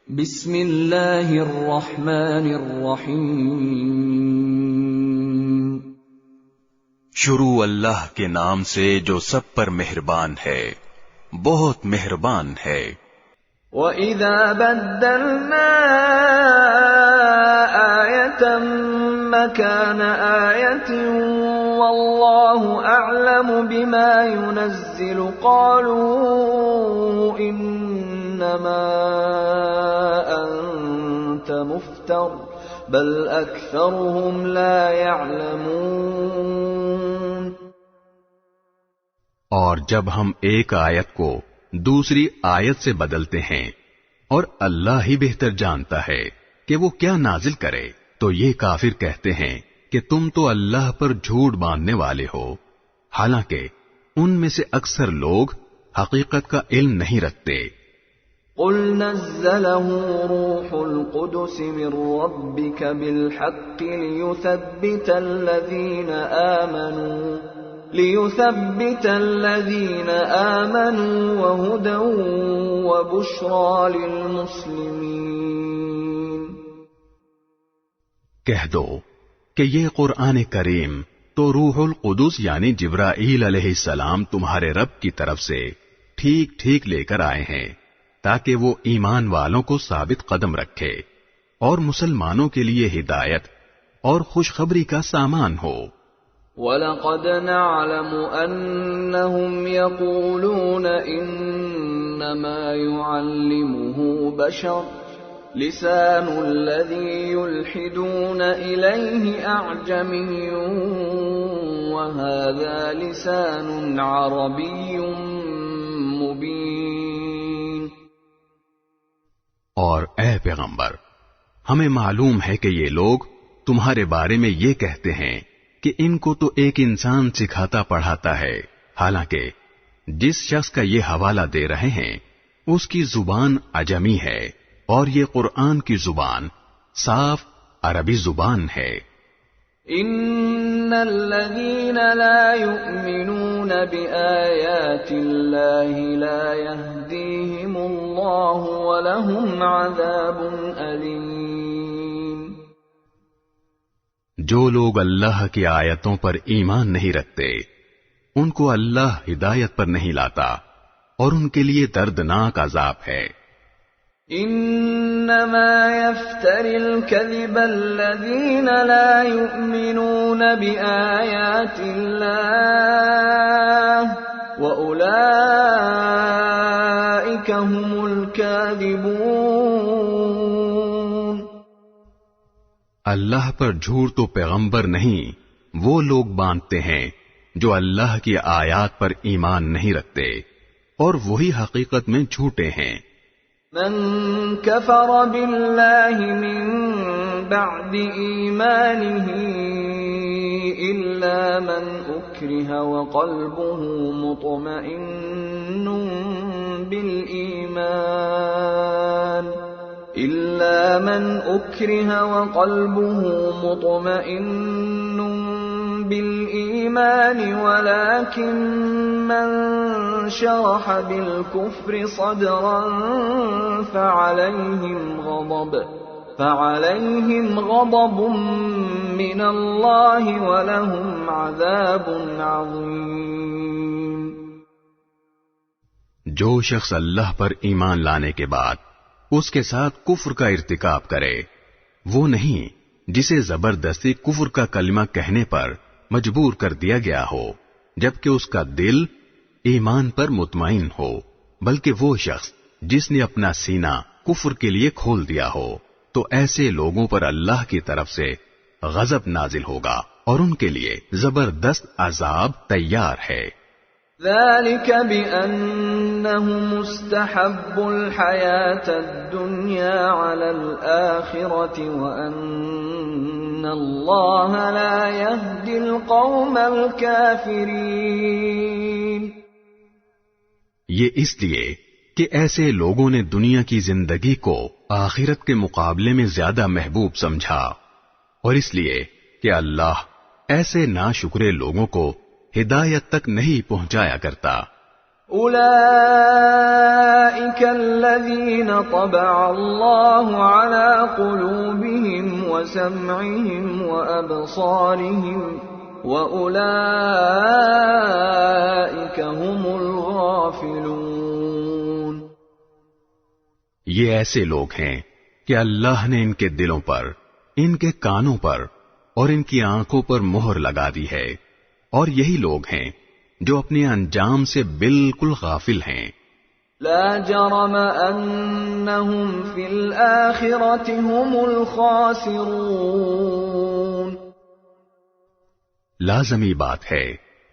بسم اللہ الرحمن الرحیم، شروع اللہ کے نام سے جو سب پر مہربان ہے، بہت مہربان ہے۔ وَإِذَا بَدَّلْنَا آيَةً مَّكَانَ آيَةٍ وَاللَّهُ أَعْلَمُ بِمَا يُنَزِّلُ قَالُوا إِنَّمَا أَنتَ مُفْتَرٍ بَلْ أَكْثَرُهُمْ لَا يَعْلَمُونَ۔ اور جب ہم ایک آیت کو دوسری آیت سے بدلتے ہیں اور اللہ ہی بہتر جانتا ہے کہ وہ کیا نازل کرے، تو یہ کافر کہتے ہیں کہ تم تو اللہ پر جھوٹ باندھنے والے ہو، حالانکہ ان میں سے اکثر لوگ حقیقت کا علم نہیں رکھتے۔ قُلْ نَزَّلَهُ رُوحُ الْقُدُسِ مِنْ رَبِّكَ بِالْحَقِّ لِيُثَبِّتَ الَّذِينَ آمَنُوا وَهُدًى وَبُشْرَى لِلْمُسْلِمِينَ۔ کہہ دو کہ یہ قرآن کریم تو روح القدس یعنی جبرائیل علیہ السلام تمہارے رب کی طرف سے ٹھیک ٹھیک لے کر آئے ہیں، تاکہ وہ ایمان والوں کو ثابت قدم رکھے اور مسلمانوں کے لیے ہدایت اور خوشخبری کا سامان ہو۔ وَلَقَدْ نَعْلَمُ أَنَّهُمْ يَقُولُونَ إِنَّمَا يُعَلِّمُهُ بَشَرٌ لِسَانُ الَّذِي يُلْحِدُونَ إِلَيْهِ أَعْجَمِيٌّ وَهَذَا لِسَانٌ عَرَبِيٌّ مُبِينٌ۔ اور اے پیغمبر، ہمیں معلوم ہے کہ یہ لوگ تمہارے بارے میں یہ کہتے ہیں کہ ان کو تو ایک انسان سکھاتا پڑھاتا ہے، حالانکہ جس شخص کا یہ حوالہ دے رہے ہیں اس کی زبان عجمی ہے اور یہ قرآن کی زبان صاف عربی زبان ہے۔ ان الذين لا يؤمنون بآيات الله لا يهديهم الله ولهم عذاب أليم۔ جو لوگ اللہ کی آیتوں پر ایمان نہیں رکھتے ان کو اللہ ہدایت پر نہیں لاتا اور ان کے لیے دردناک عذاب ہے۔ انما يفتري الكذب الذين لا يؤمنون بآيات الله وأولئك هم الكاذبون۔ اللہ پر جھوٹ تو پیغمبر نہیں وہ لوگ باندھتے ہیں جو اللہ کی آیات پر ایمان نہیں رکھتے، اور وہی حقیقت میں جھوٹے ہیں۔ من كفر بالله من بعد إيمانه إلا من أكره وقلبه مطمئن بالإيمان ولكن من شرح بالكفر صدرا فعليهم غضب من الله ولهم عذاب عظيم۔ جو شخص اللہ پر ایمان لانے کے بعد اس کے ساتھ کفر کا ارتکاب کرے وہ نہیں جسے زبردستی کفر کا کلمہ کہنے پر مجبور کر دیا گیا ہو جبکہ اس کا دل ایمان پر مطمئن ہو، بلکہ وہ شخص جس نے اپنا سینہ کفر کے لیے کھول دیا ہو، تو ایسے لوگوں پر اللہ کی طرف سے غضب نازل ہوگا اور ان کے لیے زبردست عذاب تیار ہے۔ ذلك بأنهم استحبوا الحياة الدنيا على الآخرة وأن الله لا يهدي القوم الكافرين۔ یہ اس لیے کہ ایسے لوگوں نے دنیا کی زندگی کو آخرت کے مقابلے میں زیادہ محبوب سمجھا، اور اس لیے کہ اللہ ایسے ناشکرے لوگوں کو ہدایت تک نہیں پہنچایا کرتا۔ أولئك الذين طبع الله على قلوبهم وسمعهم وأبصارهم وأولئك هم الغافلون. یہ ایسے لوگ ہیں کہ اللہ نے ان کے دلوں پر، ان کے کانوں پر اور ان کی آنکھوں پر مہر لگا دی ہے، اور یہی لوگ ہیں جو اپنے انجام سے بالکل غافل ہیں. لا جرم انہم فی الآخرۃ هم الخاسرون. لازمی بات ہے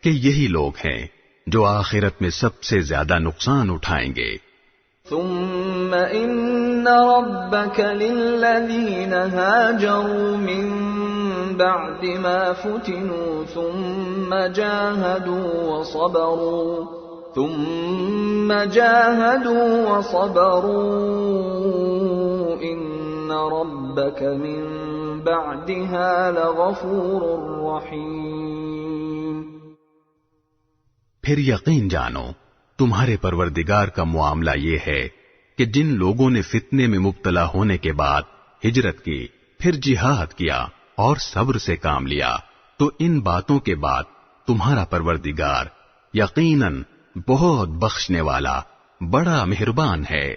کہ یہی لوگ ہیں جو آخرت میں سب سے زیادہ نقصان اٹھائیں گے. ثم ان ربک للذین هاجروا من بعد ما فتنوا ثم جاهدوا وصبروا ان ربك من بعدها لغفور رحیم. پھر یقین جانو تمہارے پروردگار کا معاملہ یہ ہے کہ جن لوگوں نے فتنے میں مبتلا ہونے کے بعد ہجرت کی، پھر جہاد کیا اور صبر سے کام لیا، تو ان باتوں کے بعد تمہارا پروردگار یقیناً بہت بخشنے والا، بڑا مہربان ہے.